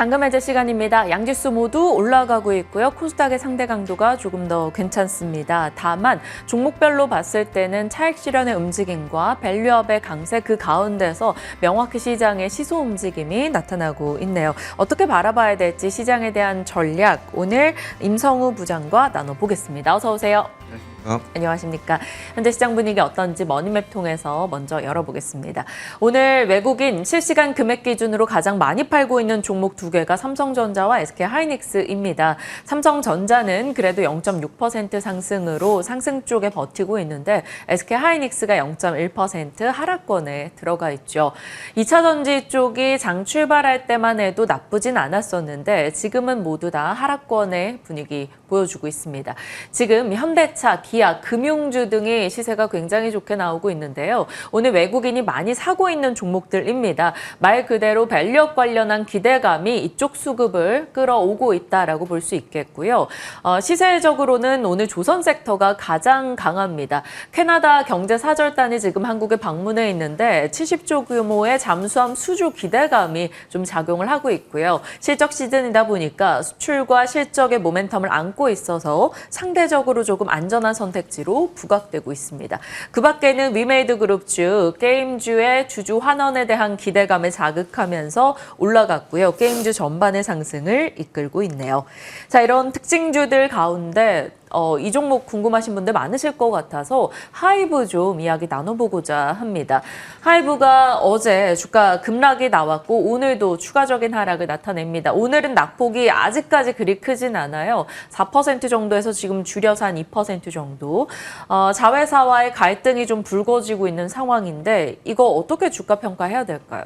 잔금 해제 시간입니다. 양지수 모두 올라가고 있고요. 코스닥의 상대 강도가 조금 더 괜찮습니다. 다만 종목별로 봤을 때는 차익 실현의 움직임과 밸류업의 강세 그 가운데서 명확히 시장의 시소 움직임이 나타나고 있네요. 어떻게 바라봐야 될지 시장에 대한 전략 오늘 임성우 부장과 나눠보겠습니다. 어서 오세요. 안녕하십니까. 현재 시장 분위기 어떤지 머니맵 통해서 먼저 열어보겠습니다. 오늘 외국인 실시간 금액 기준으로 가장 많이 팔고 있는 종목 두 개가 삼성전자와 SK하이닉스입니다. 삼성전자는 그래도 0.6% 상승으로 상승 쪽에 버티고 있는데 SK하이닉스가 0.1% 하락권에 들어가 있죠. 2차 전지 쪽이 장 출발할 때만 해도 나쁘진 않았었는데 지금은 모두 다 하락권의 분위기 보여주고 있습니다. 지금 현대차, 기아, 금융주 등의 시세가 굉장히 좋게 나오고 있는데요. 오늘 외국인이 많이 사고 있는 종목들입니다. 말 그대로 밸류업 관련한 기대감이 이쪽 수급을 끌어오고 있다라고 볼 수 있겠고요. 시세적으로는 오늘 조선 섹터가 가장 강합니다. 캐나다 경제사절단이 지금 한국에 방문해 있는데 70조 규모의 잠수함 수주 기대감이 좀 작용을 하고 있고요. 실적 시즌이다 보니까 수출과 실적의 모멘텀을 안고 있어서 상대적으로 조금 안전한 선택지로 부각되고 있습니다. 그 밖에는 위메이드 그룹주, 게임주의 주주 환원에 대한 기대감을 자극하면서 올라갔고요. 게임주 전반의 상승을 이끌고 있네요. 자, 이런 특징주들 가운데 이 종목 궁금하신 분들 많으실 것 같아서 하이브 좀 이야기 나눠보고자 합니다. 하이브가 어제 주가 급락이 나왔고 오늘도 추가적인 하락을 나타냅니다. 오늘은 낙폭이 아직까지 그리 크진 않아요. 4% 정도에서 지금 줄여서 한 2% 정도. 자회사와의 갈등이 좀 불거지고 있는 상황인데 이거 어떻게 주가 평가해야 될까요?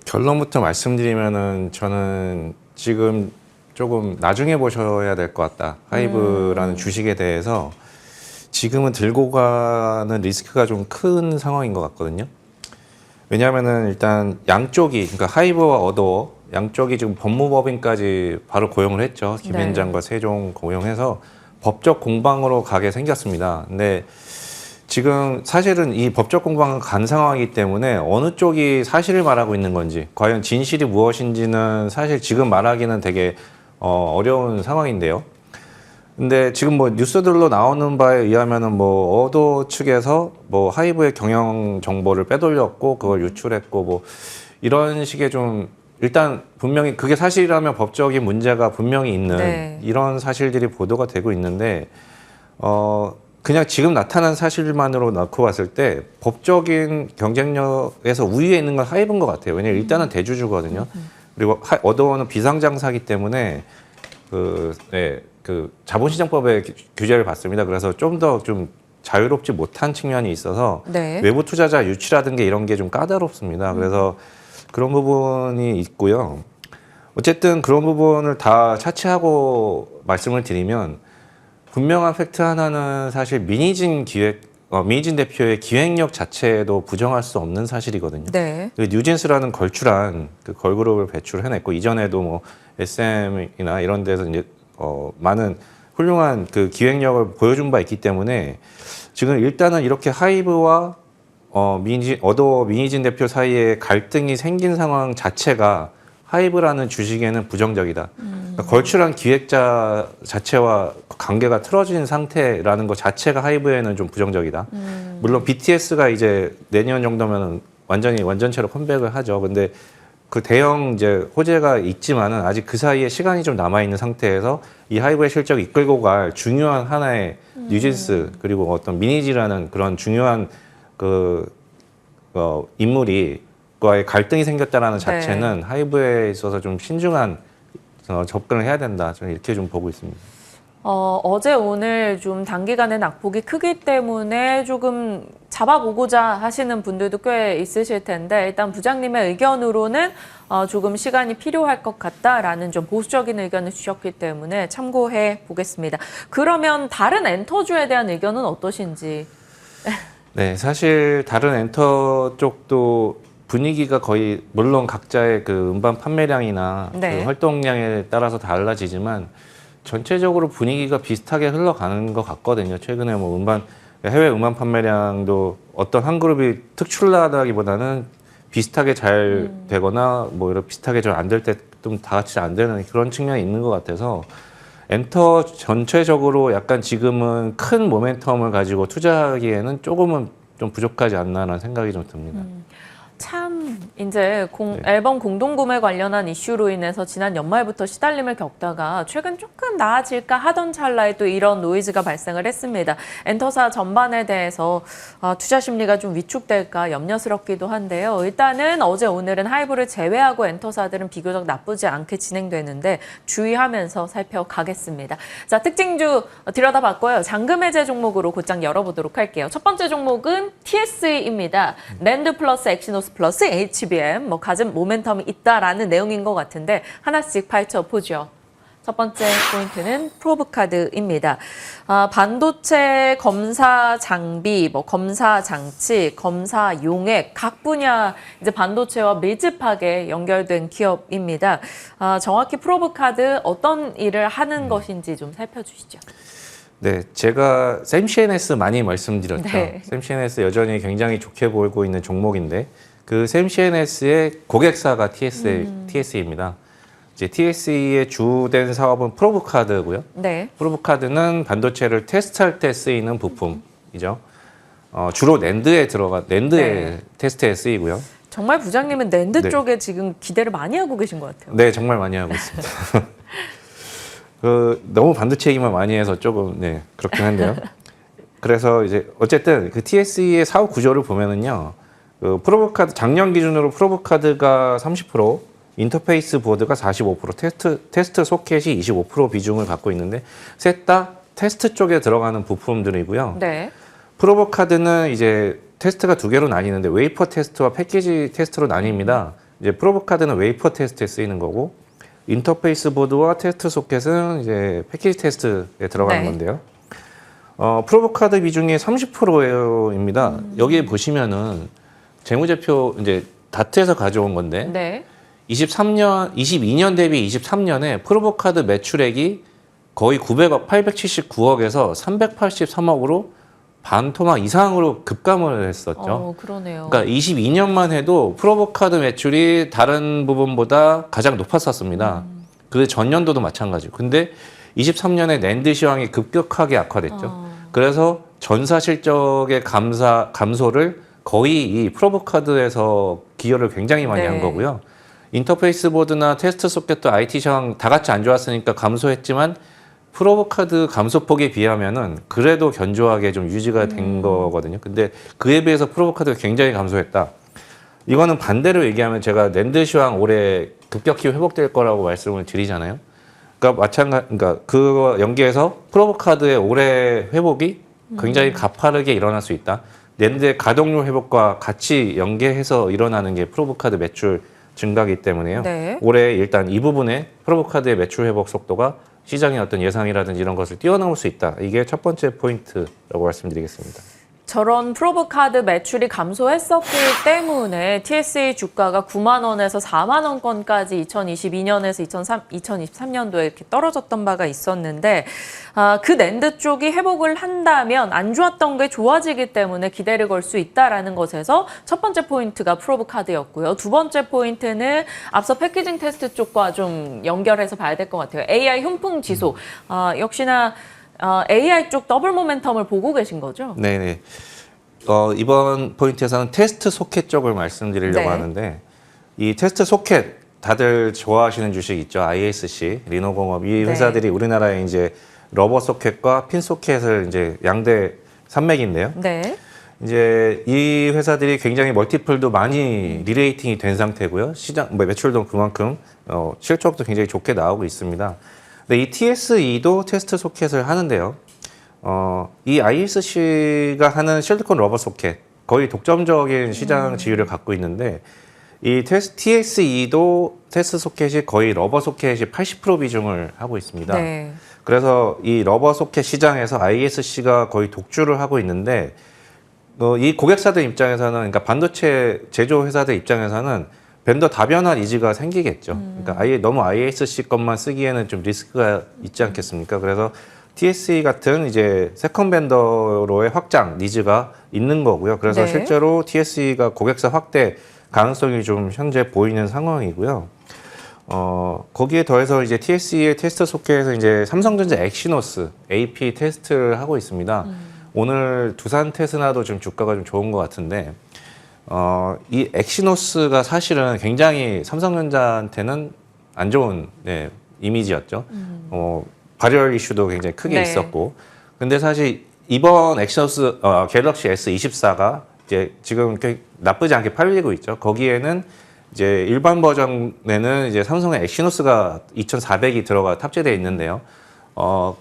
결론부터 말씀드리면은 저는 지금 조금 나중에 보셔야 될 것 같다. 하이브라는 주식에 대해서 지금은 들고 가는 리스크가 좀 큰 상황인 것 같거든요. 왜냐하면은 일단 양쪽이, 그러니까 하이브와 어도어 양쪽이 지금 법무법인까지 바로 고용을 했죠. 김앤장과 세종 고용해서 법적 공방으로 가게 생겼습니다. 근데 지금 사실은 이 법적 공방을 간 상황이기 때문에 어느 쪽이 사실을 말하고 있는 건지, 과연 진실이 무엇인지는 사실 지금 말하기는 되게 어려운 상황인데요. 근데 지금 뭐 뉴스들로 나오는 바에 의하면은 뭐 어도 측에서 뭐 하이브의 경영 정보를 빼돌렸고 그걸 유출했고 뭐 이런 식의 좀 일단 분명히 그게 사실이라면 법적인 문제가 분명히 있는 이런 사실들이 보도가 되고 있는데 그냥 지금 나타난 사실만으로 놓고 봤을 때 법적인 경쟁력에서 우위에 있는 건 하이브인 것 같아요. 왜냐면 일단은 대주주거든요. 그리고 어도어는 비상장사기 때문에 그 자본시장법의 규제를 받습니다. 그래서 좀 더 좀 자유롭지 못한 측면이 있어서 외부 투자자 유치라든가 이런 게 좀 까다롭습니다. 그래서 그런 부분이 있고요. 어쨌든 그런 부분을 다 차치하고 말씀을 드리면 분명한 팩트 하나는 사실 민희진 대표의 기획력 자체도 부정할 수 없는 사실이거든요. 그 뉴진스라는 걸출한 그 걸그룹을 배출해냈고 이전에도 뭐 SM이나 이런 데서 이제 많은 훌륭한 그 기획력을 보여준 바 있기 때문에 지금 일단은 이렇게 하이브와 어도어 민희진 대표 사이에 갈등이 생긴 상황 자체가 하이브라는 주식에는 부정적이다. 그러니까 걸출한 기획자 자체와 관계가 틀어진 상태라는 것 자체가 하이브에는 좀 부정적이다. 물론 BTS가 이제 내년 정도면 완전체로 컴백을 하죠. 근데 그 대형 이제 호재가 있지만은 아직 그 사이에 시간이 좀 남아 있는 상태에서 이 하이브의 실적을 이끌고 갈 중요한 하나의 뉴진스 그리고 어떤 미니지라는 그런 중요한 인물이 과의 갈등이 생겼다라는 자체는 하이브에 있어서 좀 신중한 접근을 해야 된다. 저는 이렇게 좀 보고 있습니다. 어제 오늘 좀 단기간에 낙폭이 크기 때문에 조금 잡아보고자 하시는 분들도 꽤 있으실 텐데 일단 부장님의 의견으로는 조금 시간이 필요할 것 같다라는 좀 보수적인 의견을 주셨기 때문에 참고해 보겠습니다. 그러면 다른 엔터주에 대한 의견은 어떠신지? 네, 사실 다른 엔터 쪽도 분위기가 거의 물론 각자의 그 음반 판매량이나 그 활동량에 따라서 달라지지만 전체적으로 분위기가 비슷하게 흘러가는 것 같거든요. 최근에 뭐 해외 음반 판매량도 어떤 한 그룹이 특출나다기보다는 비슷하게 잘 되거나 뭐 이런 비슷하게 좀 안 될 때 좀 다 같이 안 되는 그런 측면이 있는 것 같아서 엔터 전체적으로 약간 지금은 큰 모멘텀을 가지고 투자하기에는 조금은 좀 부족하지 않나라는 생각이 좀 듭니다. 참 이제 네. 앨범 공동구매 관련한 이슈로 인해서 지난 연말부터 시달림을 겪다가 최근 조금 나아질까 하던 찰나에 또 이런 노이즈가 발생을 했습니다. 엔터사 전반에 대해서 투자 심리가 좀 위축될까 염려스럽기도 한데요. 일단은 어제 오늘은 하이브를 제외하고 엔터사들은 비교적 나쁘지 않게 진행되는데 주의하면서 살펴가겠습니다. 자, 특징주 들여다봤고요. 잔금 해제 종목으로 곧장 열어보도록 할게요. 첫 번째 종목은 TSE입니다. 랜드 플러스 엑시노스 플러스 HBM 가진 모멘텀이 있다라는 내용인 것 같은데 하나씩 파헤쳐 보죠. 첫 번째 포인트는 프로브카드입니다. 반도체 검사 장비, 검사 장치, 검사 용액 각 분야 이제 반도체와 밀집하게 연결된 기업입니다. 정확히 프로브카드 어떤 일을 하는 것인지 좀 살펴주시죠. 네, 제가 샘CNS 많이 말씀드렸죠. 네. 샘CNS 여전히 굉장히 좋게 보이고 있는 종목인데 그 샘CNS의 고객사가 TSE입니다. 이제 TSE의 주된 사업은 프로브카드고요. 네. 프로브카드는 반도체를 테스트할 때 쓰이는 부품이죠. 주로 낸드에 네. 테스트에 쓰이고요. 정말 부장님은 낸드 네. 쪽에 지금 기대를 많이 하고 계신 것 같아요. 네, 정말 많이 하고 있습니다. 너무 반도체 얘기만 많이 해서 조금 그렇긴 한데요. 그래서 이제 어쨌든 그 TSE의 사업 구조를 보면은요. 그 프로브카드 작년 기준으로 프로브카드가 30%, 인터페이스 보드가 45%, 테스트 소켓이 25% 비중을 갖고 있는데 셋 다 테스트 쪽에 들어가는 부품들이고요. 네. 프로브카드는 이제 테스트가 두 개로 나뉘는데 웨이퍼 테스트와 패키지 테스트로 나뉩니다. 이제 프로브카드는 웨이퍼 테스트에 쓰이는 거고 인터페이스 보드와 테스트 소켓은 이제 패키지 테스트에 들어가는 네. 건데요. 프로브카드 비중이 30%입니다. 여기에 보시면은 재무제표 이제 다트에서 가져온 건데 네. 22년 대비 23년에 프로브카드 매출액이 거의 900억, 879억에서 383억으로 반토막 이상으로 급감을 했었죠. 그러네요. 그러니까 22년만 해도 프로브카드 매출이 다른 부분보다 가장 높았었습니다. 그 전년도도 마찬가지고. 근데 23년에 낸드 시황이 급격하게 악화됐죠. 그래서 전사 실적의 감소를 거의 이 프로브카드에서 기여를 굉장히 많이 한 거고요. 인터페이스 보드나 테스트 소켓도 IT 시황 다 같이 안 좋았으니까 감소했지만 프로브카드 감소폭에 비하면은 그래도 견조하게 좀 유지가 된 거거든요. 근데 그에 비해서 프로브카드가 굉장히 감소했다. 이거는 반대로 얘기하면 제가 낸드 시황 올해 급격히 회복될 거라고 말씀을 드리잖아요. 그러니까 그거 연계해서 프로브카드의 올해 회복이 굉장히 가파르게 일어날 수 있다. 낸드의 가동률 회복과 같이 연계해서 일어나는 게 프로브카드 매출 증가이기 때문에요. 네. 올해 일단 이 부분에 프로브카드의 매출 회복 속도가 시장의 어떤 예상이라든지 이런 것을 뛰어넘을 수 있다. 이게 첫 번째 포인트라고 말씀드리겠습니다. 저런 프로브카드 매출이 감소했었기 때문에 TSE 주가가 9만 원에서 4만 원권까지 2022년에서 2023년도에 이렇게 떨어졌던 바가 있었는데 그 낸드 쪽이 회복을 한다면 안 좋았던 게 좋아지기 때문에 기대를 걸 수 있다라는 것에서 첫 번째 포인트가 프로브카드였고요. 두 번째 포인트는 앞서 패키징 테스트 쪽과 좀 연결해서 봐야 될 것 같아요. AI 훈풍 지수. 역시나 AI 쪽 더블 모멘텀을 보고 계신 거죠? 네네. 이번 포인트에서는 테스트 소켓 쪽을 말씀드리려고 네. 하는데 이 테스트 소켓 다들 좋아하시는 주식 있죠. ISC, 리노공업 이 회사들이 우리나라에 이제 러버 소켓과 핀 소켓을 이제 양대 산맥인데요. 네. 이제 이 회사들이 굉장히 멀티플도 많이 리레이팅이 된 상태고요. 시장 매출도 그만큼 실적도 굉장히 좋게 나오고 있습니다. 근데 이 TSE도 테스트 소켓을 하는데요. 이 ISC가 하는 실리콘 러버 소켓 거의 독점적인 시장 지위를 갖고 있는데 이 TSE도 테스트 소켓이 거의 러버 소켓이 80% 비중을 하고 있습니다. 네. 그래서 이 러버 소켓 시장에서 ISC가 거의 독주를 하고 있는데 이 고객사들 입장에서는 그러니까 반도체 제조 회사들 입장에서는 벤더 다변화 니즈가 생기겠죠. 그러니까 아예 너무 ISC 것만 쓰기에는 좀 리스크가 있지 않겠습니까? 그래서 TSE 같은 이제 세컨 벤더로의 확장 니즈가 있는 거고요. 그래서 네. 실제로 TSE가 고객사 확대 가능성이 좀 현재 보이는 상황이고요. 거기에 더해서 이제 TSE의 테스트 소켓에서 이제 삼성전자 엑시노스 AP 테스트를 하고 있습니다. 오늘 두산 테스나도 좀 주가가 좀 좋은 것 같은데, 이 엑시노스가 사실은 굉장히 삼성전자한테는 안 좋은 이미지였죠. 발열 이슈도 굉장히 크게 네. 있었고, 근데 사실 이번 엑시노스 갤럭시 S24가 이제 지금 꽤 나쁘지 않게 팔리고 있죠. 거기에는 이제 일반 버전에는 이제 삼성의 엑시노스가 2400이 탑재되어 있는데요.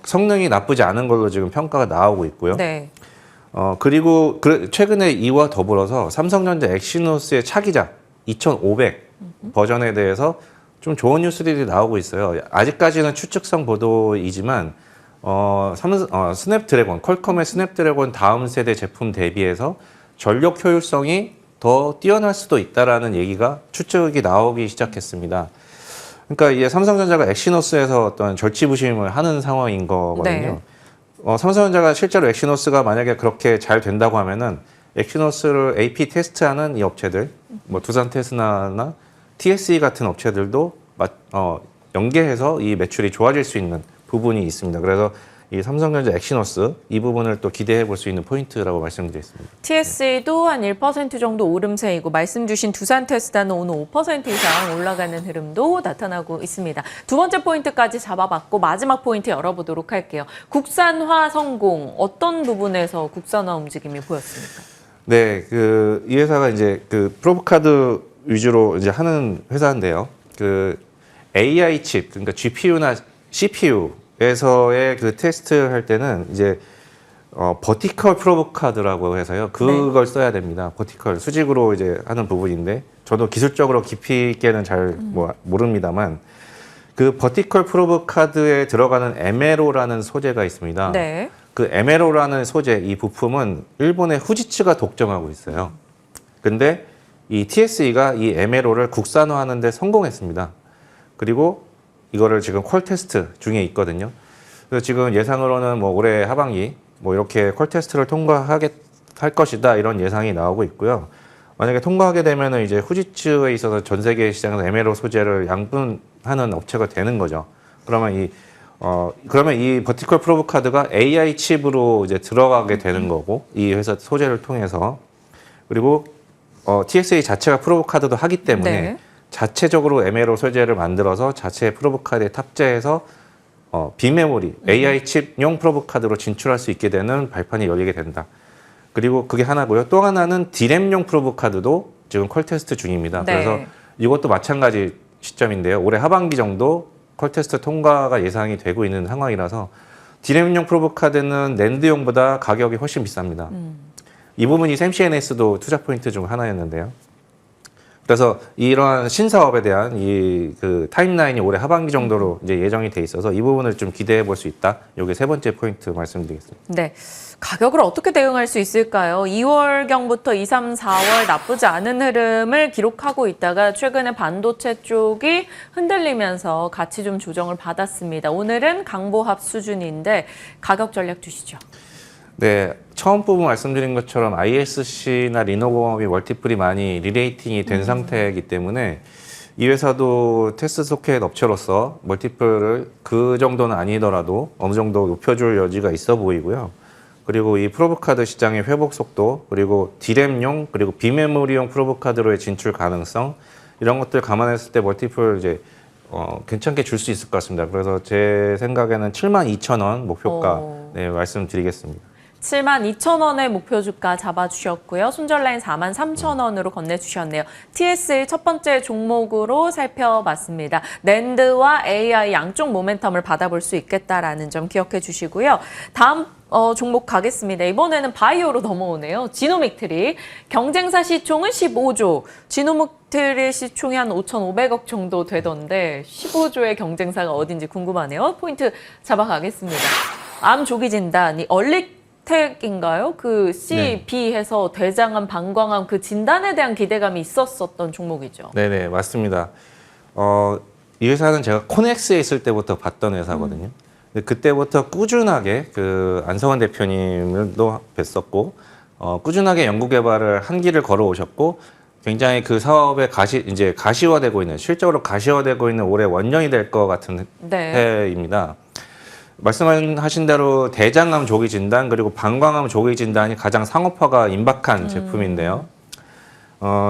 성능이 나쁘지 않은 걸로 지금 평가가 나오고 있고요. 네. 그리고 최근에 이와 더불어서 삼성전자 엑시노스의 차기작 2500 버전에 대해서 좀 좋은 뉴스들이 나오고 있어요. 아직까지는 추측성 보도이지만 스냅드래곤, 퀄컴의 스냅드래곤 다음 세대 제품 대비해서 전력 효율성이 더 뛰어날 수도 있다라는 얘기가 추측이 나오기 시작했습니다. 그러니까 이게 삼성전자가 엑시노스에서 어떤 절치부심을 하는 상황인 거거든요. 네. 삼성전자가 실제로 엑시노스가 만약에 그렇게 잘 된다고 하면은 엑시노스를 AP 테스트하는 이 업체들, 뭐 두산 테스나나 TSE 같은 업체들도 연계해서 이 매출이 좋아질 수 있는 부분이 있습니다. 그래서 이 삼성전자 엑시노스 이 부분을 또 기대해 볼 수 있는 포인트라고 말씀드리겠습니다. TSE도 한 1% 정도 오름세이고 말씀 주신 두산 테스다는 오늘 5% 이상 올라가는 흐름도 나타나고 있습니다. 두 번째 포인트까지 잡아봤고 마지막 포인트 열어보도록 할게요. 국산화 성공 어떤 부분에서 국산화 움직임이 보였습니까? 네, 이 회사가 이제 프로브카드 위주로 이제 하는 회사인데요. AI 칩, 그러니까 GPU나 CPU에서의 테스트 할 때는 이제 버티컬 프로브 카드라고 해서요. 그걸 써야 됩니다. 버티컬 수직으로 이제 하는 부분인데 저도 기술적으로 깊이 있게는 잘 모릅니다만 그 버티컬 프로브 카드에 들어가는 에메로라는 소재가 있습니다. 네. 그 에메로라는 소재 이 부품은 일본의 후지츠가 독점하고 있어요. 근데 이 TSE가 이 에메로를 국산화하는 데 성공했습니다. 그리고 이거를 지금 퀄 테스트 중에 있거든요. 그래서 지금 예상으로는 뭐 올해 하반기 뭐 이렇게 퀄 테스트를 할 것이다 이런 예상이 나오고 있고요. 만약에 통과하게 되면은 이제 후지츠에 있어서 전 세계 시장에서 에메로 소재를 양분하는 업체가 되는 거죠. 그러면 이 버티컬 프로브 카드가 AI 칩으로 이제 들어가게 되는 거고 이 회사 소재를 통해서 그리고 TSA 자체가 프로브 카드도 하기 때문에 네. 자체적으로 에메로 소재를 만들어서 자체 프로브 카드에 탑재해서 빅메모리 AI 칩용 프로브 카드로 진출할 수 있게 되는 발판이 열리게 된다. 그리고 그게 하나고요. 또 하나는 디램용 프로브 카드도 지금 퀄 테스트 중입니다. 네. 그래서 이것도 마찬가지 시점인데요. 올해 하반기 정도 퀄 테스트 통과가 예상이 되고 있는 상황이라서 디램용 프로브 카드는 낸드용보다 가격이 훨씬 비쌉니다. 이 부분이 샘CNS도 투자 포인트 중 하나였는데요. 그래서 이러한 신사업에 대한 타임라인이 올해 하반기 정도로 이제 예정이 돼 있어서 이 부분을 좀 기대해 볼 수 있다. 이게 세 번째 포인트 말씀드리겠습니다. 네. 가격을 어떻게 대응할 수 있을까요? 2월경부터 2, 3, 4월 나쁘지 않은 흐름을 기록하고 있다가 최근에 반도체 쪽이 흔들리면서 같이 좀 조정을 받았습니다. 오늘은 강보합 수준인데 가격 전략 주시죠. 네, 처음 부분 말씀드린 것처럼 ISC나 리노공업이 멀티플이 많이 리레이팅이 된 상태이기 때문에 이 회사도 테스트 소켓 업체로서 멀티플을 그 정도는 아니더라도 어느 정도 높여줄 여지가 있어 보이고요. 그리고 이 프로브 카드 시장의 회복 속도, 그리고 디램용, 그리고 비메모리용 프로브 카드로의 진출 가능성 이런 것들 감안했을 때 멀티플 이제 괜찮게 줄 수 있을 것 같습니다. 그래서 제 생각에는 72,000원 목표가 말씀드리겠습니다. 72,000원의 목표 주가 잡아주셨고요. 손절라인 43,000원으로 건네주셨네요. TS의 첫 번째 종목으로 살펴봤습니다. 낸드와 AI 양쪽 모멘텀을 받아볼 수 있겠다라는 점 기억해 주시고요. 다음 종목 가겠습니다. 이번에는 바이오로 넘어오네요. 지노믹트리. 경쟁사 시총은 15조. 지노믹트리 시총이 한 5,500억 정도 되던데 15조의 경쟁사가 어딘지 궁금하네요. 포인트 잡아가겠습니다. 암 조기 진단, 이 얼릭텍인가요? 그 C, B 해서 대장암, 방광암 그 진단에 대한 기대감이 있었던 종목이죠. 네네, 맞습니다. 이 회사는 제가 코넥스에 있을 때부터 봤던 회사거든요. 그때부터 꾸준하게 안성환 대표님도 뵀었고 꾸준하게 연구 개발을 한 길을 걸어오셨고 굉장히 그 사업의 이제 가시화되고 있는, 실적으로 가시화되고 있는 올해 원년이 될 것 같은 네. 해입니다. 말씀하신 대로 대장암 조기 진단 그리고 방광암 조기 진단이 가장 상업화가 임박한 제품인데요.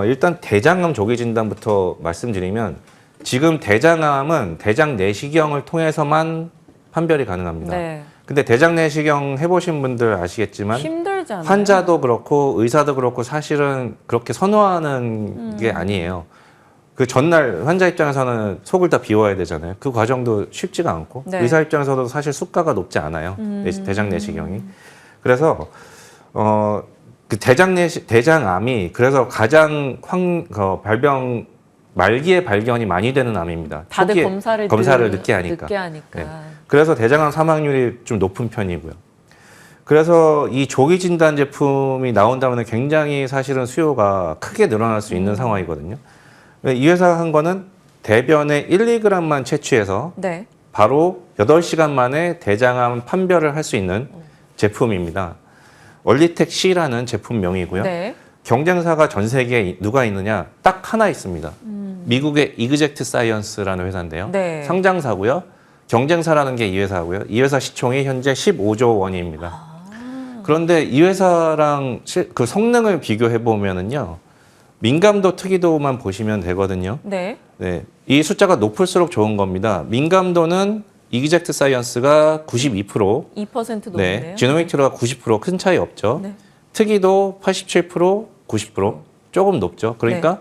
일단 대장암 조기 진단부터 말씀드리면 지금 대장암은 대장 내시경을 통해서만 판별이 가능합니다. 네. 근데 대장 내시경 해보신 분들 아시겠지만 힘들잖아요. 환자도 그렇고 의사도 그렇고 사실은 그렇게 선호하는 게 아니에요. 그 전날 환자 입장에서는 속을 다 비워야 되잖아요. 그 과정도 쉽지가 않고 네. 의사 입장에서도 사실 수가가 높지 않아요. 대장 내시경이. 그래서 그 대장암이 그래서 가장 발병 말기에 발견이 많이 되는 암입니다. 다들 초기에 검사를 늦게 하니까. 네. 그래서 대장암 사망률이 좀 높은 편이고요. 그래서 이 조기 진단 제품이 나온다면 굉장히 사실은 수요가 크게 늘어날 수 있는 상황이거든요. 이 회사가 한 거는 대변에 1, 2g만 채취해서 네. 바로 8시간 만에 대장암 판별을 할 수 있는 제품입니다. 얼리텍 C라는 제품명이고요. 네. 경쟁사가 전 세계에 누가 있느냐? 딱 하나 있습니다. 미국의 이그젝트 사이언스라는 회사인데요. 네. 상장사고요. 경쟁사라는 게 이 회사고요. 이 회사 시총이 현재 15조 원입니다. 그런데 이 회사랑 그 성능을 비교해 보면은요. 민감도 특이도만 보시면 되거든요. 네. 네. 이 숫자가 높을수록 좋은 겁니다. 민감도는 이그젝트 사이언스가 92%, 2% 높네요. 네. 지노믹트로가 90%큰 차이 없죠. 네. 특이도 87%, 90% 조금 높죠. 그러니까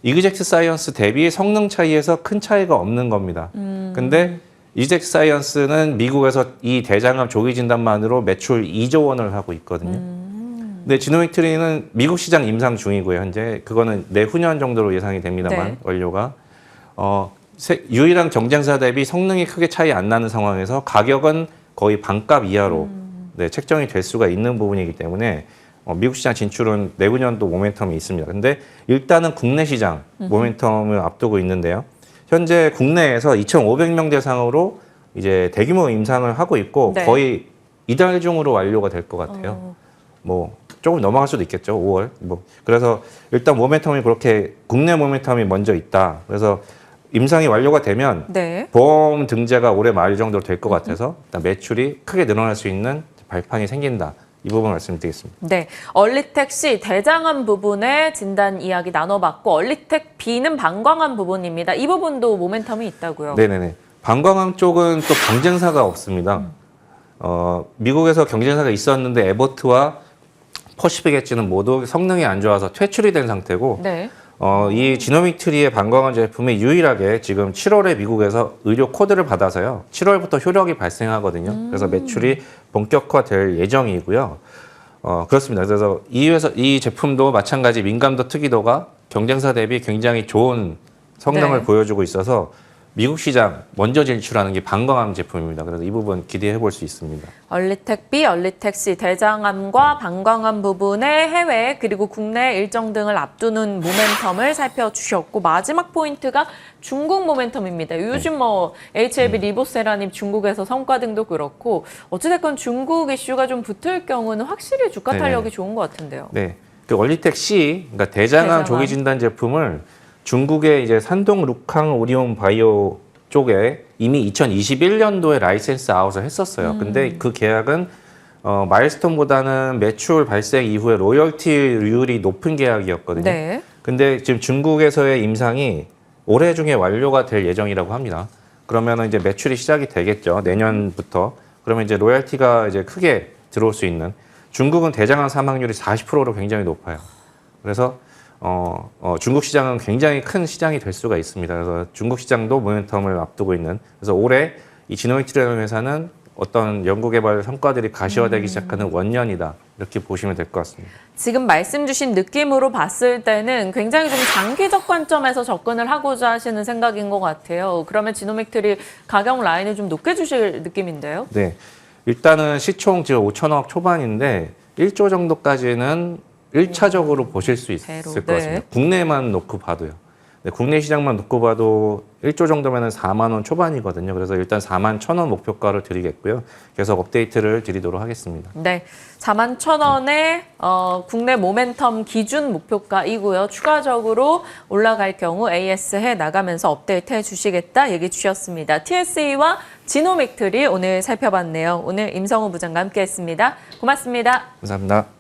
이그젝트 사이언스 대비 성능 차이에서 큰 차이가 없는 겁니다. 근데 이그젝트 사이언스는 미국에서 이 대장암 조기 진단만으로 매출 2조 원을 하고 있거든요. 근데 지노믹트리는 미국 시장 임상 중이고요. 현재 그거는 내후년 정도로 예상이 됩니다만 네. 원료가 유일한 경쟁사 대비 성능이 크게 차이 안 나는 상황에서 가격은 거의 반값 이하로 네, 책정이 될 수가 있는 부분이기 때문에 미국 시장 진출은 내후년도 모멘텀이 있습니다. 근데 일단은 국내 시장 모멘텀을 앞두고 있는데요. 현재 국내에서 2,500명 대상으로 이제 대규모 임상을 하고 있고 네. 거의 이달 중으로 완료가 될 것 같아요. 뭐 조금 넘어갈 수도 있겠죠. 5월. 그래서 일단 모멘텀이 그렇게 국내 모멘텀이 먼저 있다. 그래서 임상이 완료가 되면 네. 보험 등재가 올해 말 정도로 될 것 같아서 일단 매출이 크게 늘어날 수 있는 발판이 생긴다. 이 부분 말씀드리겠습니다. 네, 얼리텍 C 대장암 부분의 진단 이야기 나눠봤고 얼리텍 B는 방광암 부분입니다. 이 부분도 모멘텀이 있다고요? 네네네. 방광암 쪽은 또 경쟁사가 없습니다. 미국에서 경쟁사가 있었는데 에버트와 퍼시픽 엣지는 모두 성능이 안 좋아서 퇴출이 된 상태고 네. 이 지노믹 트리의 방광암 제품이 유일하게 지금 7월에 미국에서 의료 코드를 받아서요. 7월부터 효력이 발생하거든요. 그래서 매출이 본격화될 예정이고요. 그렇습니다. 그래서 이 제품도 마찬가지 민감도 특이도가 경쟁사 대비 굉장히 좋은 성능을 네. 보여주고 있어서 미국 시장 먼저 진출하는 게 방광암 제품입니다. 그래서 이 부분 기대해 볼 수 있습니다. 얼리텍 B, 얼리텍 C 대장암과 방광암 부분의 해외 그리고 국내 일정 등을 앞두는 모멘텀을 살펴주셨고 마지막 포인트가 중국 모멘텀입니다. 요즘 뭐 HLB 리보세라님 중국에서 성과 등도 그렇고 어찌됐건 중국 이슈가 좀 붙을 경우는 확실히 주가 탄력이 좋은 것 같은데요. 네, 그 얼리텍 C, 그러니까 대장암 조기 진단 제품을 중국의 이제 산동 루캉 오리온 바이오 쪽에 이미 2021년도에 라이센스 아웃을 했었어요. 근데 그 계약은 마일스톤보다는 매출 발생 이후에 로열티율이 높은 계약이었거든요. 네. 근데 지금 중국에서의 임상이 올해 중에 완료가 될 예정이라고 합니다. 그러면 이제 매출이 시작이 되겠죠. 내년부터. 그러면 이제 로열티가 이제 크게 들어올 수 있는 중국은 대장암 사망률이 40%로 굉장히 높아요. 그래서 중국 시장은 굉장히 큰 시장이 될 수가 있습니다. 그래서 중국 시장도 모멘텀을 앞두고 있는. 그래서 올해 이 지노믹 트리라는 회사는 어떤 연구개발 성과들이 가시화되기 시작하는 원년이다. 이렇게 보시면 될 것 같습니다. 지금 말씀 주신 느낌으로 봤을 때는 굉장히 좀 장기적 관점에서 접근을 하고자 하시는 생각인 것 같아요. 그러면 지노믹 트리 가격 라인을 좀 높게 주실 느낌인데요? 네. 일단은 시총 지금 5천억 초반인데 1조 정도까지는 1차적으로 보실 수 있을 것 같습니다. 국내만 놓고 봐도요. 네, 국내 시장만 놓고 봐도 1조 정도면 4만 원 초반이거든요. 그래서 일단 4만 1,000원 목표가를 드리겠고요. 계속 업데이트를 드리도록 하겠습니다. 네, 4만 1,000원의 국내 모멘텀 기준 목표가이고요. 추가적으로 올라갈 경우 AS 해 나가면서 업데이트 해 주시겠다 얘기 주셨습니다. TSE와 지노믹트리 오늘 살펴봤네요. 오늘 임성우 부장과 함께했습니다. 고맙습니다. 감사합니다.